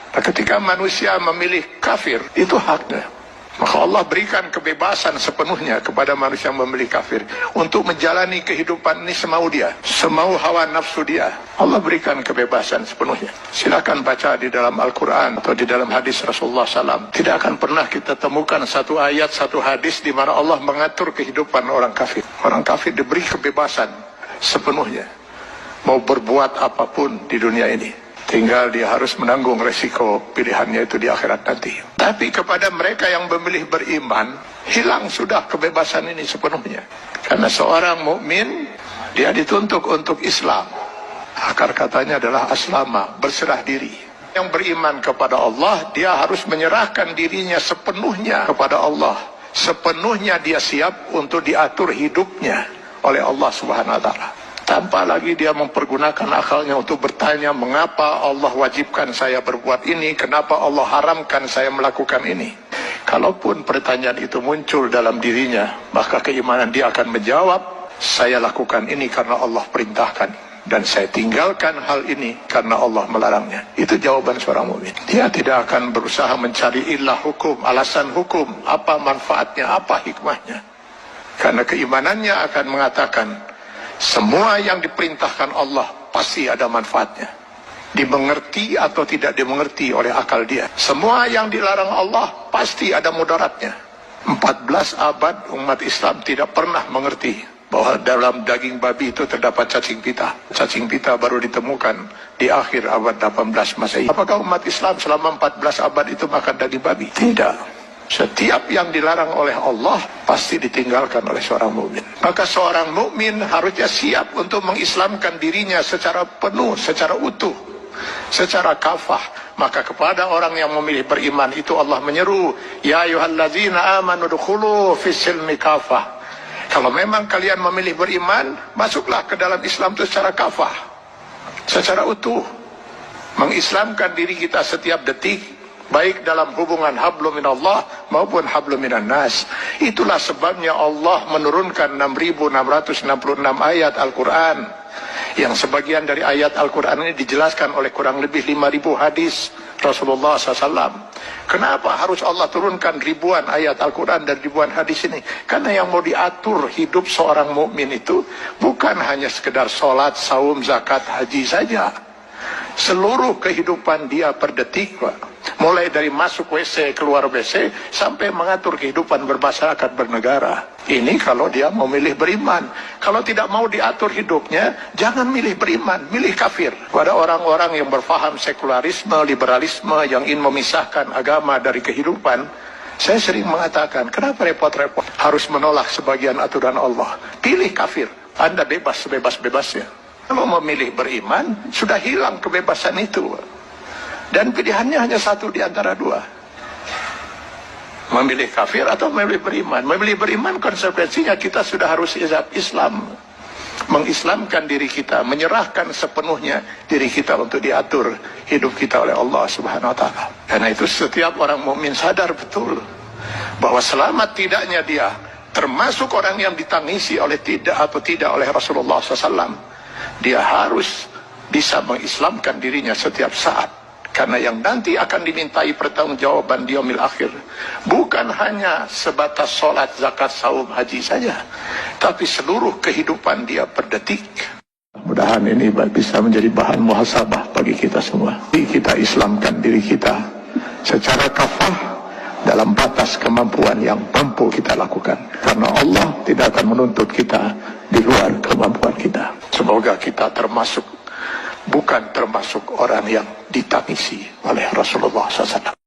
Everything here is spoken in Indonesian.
Nah, ketika manusia memilih kafir, itu haknya. Maka Allah berikan kebebasan sepenuhnya kepada manusia yang memilih kafir untuk menjalani kehidupan ini semau dia, semau hawa nafsu dia. Allah berikan kebebasan sepenuhnya. Silakan baca di dalam Al-Quran atau di dalam hadis Rasulullah SAW. Tidak akan pernah kita temukan satu ayat, satu hadis di mana Allah mengatur kehidupan orang kafir. Orang kafir diberi kebebasan sepenuhnya, mau berbuat apapun di dunia ini. Tinggal dia harus menanggung resiko pilihannya itu di akhirat nanti. Tapi kepada mereka yang memilih beriman, hilang sudah kebebasan ini sepenuhnya. Karena seorang mukmin dia dituntut untuk Islam. Akar katanya adalah aslama, berserah diri. Yang beriman kepada Allah, dia harus menyerahkan dirinya sepenuhnya kepada Allah. Sepenuhnya dia siap untuk diatur hidupnya oleh Allah Subhanahu wa Ta'ala. Tanpa lagi dia mempergunakan akalnya untuk bertanya, mengapa Allah wajibkan saya berbuat ini, kenapa Allah haramkan saya melakukan ini. Kalaupun pertanyaan itu muncul dalam dirinya, maka keimanan dia akan menjawab, saya lakukan ini karena Allah perintahkan, dan saya tinggalkan hal ini karena Allah melarangnya. Itu jawaban seorang mukmin. Dia tidak akan berusaha mencari ilah hukum, alasan hukum, apa manfaatnya, apa hikmahnya. Karena keimanannya akan mengatakan, semua yang diperintahkan Allah pasti ada manfaatnya. Dimengerti atau tidak dimengerti oleh akal dia. Semua yang dilarang Allah pasti ada mudaratnya. 14 abad umat Islam tidak pernah mengerti bahwa dalam daging babi itu terdapat cacing pita. Cacing pita baru ditemukan di akhir abad 18 Masehi. Apakah umat Islam selama 14 abad itu makan daging babi? Tidak. Setiap yang dilarang oleh Allah pasti ditinggalkan oleh seorang mukmin. Maka seorang mukmin harusnya siap untuk mengislamkan dirinya secara penuh, secara utuh, secara kafah. Maka kepada orang yang memilih beriman itu Allah menyeru, ya ayyuhallazina amanu dukhulu fis-silmi kafah. Kalau memang kalian memilih beriman, masuklah ke dalam Islam itu secara kafah, secara utuh. Mengislamkan diri kita setiap detik, baik dalam hubungan hablum minallah maupun hablum minan nas. Itulah sebabnya Allah menurunkan 6.666 ayat Al-Quran, yang sebagian dari ayat Al-Quran ini dijelaskan oleh kurang lebih 5.000 hadis Rasulullah SAW. Kenapa harus Allah turunkan ribuan ayat Al-Quran dan ribuan hadis ini? Karena yang mau diatur hidup seorang mukmin itu bukan hanya sekedar sholat, saum, zakat, haji saja. Seluruh kehidupan dia per detik, Pak. Mulai dari masuk WC, keluar WC, sampai mengatur kehidupan bermasyarakat, bernegara. Ini kalau dia mau milih beriman. Kalau tidak mau diatur hidupnya, jangan milih beriman, milih kafir. Pada orang-orang yang berfaham sekularisme, liberalisme, yang ingin memisahkan agama dari kehidupan, saya sering mengatakan, kenapa repot-repot harus menolak sebagian aturan Allah? Pilih kafir, Anda bebas sebebas-bebasnya. Kalau memilih beriman, sudah hilang kebebasan itu. Dan pilihannya hanya satu di antara dua. Memilih kafir atau memilih beriman. Memilih beriman konsekuensinya kita sudah harus Islam. Mengislamkan diri kita, menyerahkan sepenuhnya diri kita untuk diatur hidup kita oleh Allah Subhanahu wa Ta'ala. Karena itu setiap orang mukmin sadar betul bahwa selamat tidaknya dia termasuk orang yang ditangisi oleh tidak oleh Rasulullah SAW. Dia harus bisa mengislamkan dirinya setiap saat. Karena yang nanti akan dimintai pertanggungjawaban di yaumil akhir bukan hanya sebatas sholat, zakat, saum, haji saja, tapi seluruh kehidupan dia per detik. Mudah-mudahan ini bisa menjadi bahan muhasabah bagi kita semua. Kita islamkan diri kita secara kafah dalam batas kemampuan yang mampu kita lakukan. Karena Allah tidak akan menuntut kita di luar kemampuan kita. Semoga kita bukan termasuk orang yang ditangisi oleh Rasulullah SAW.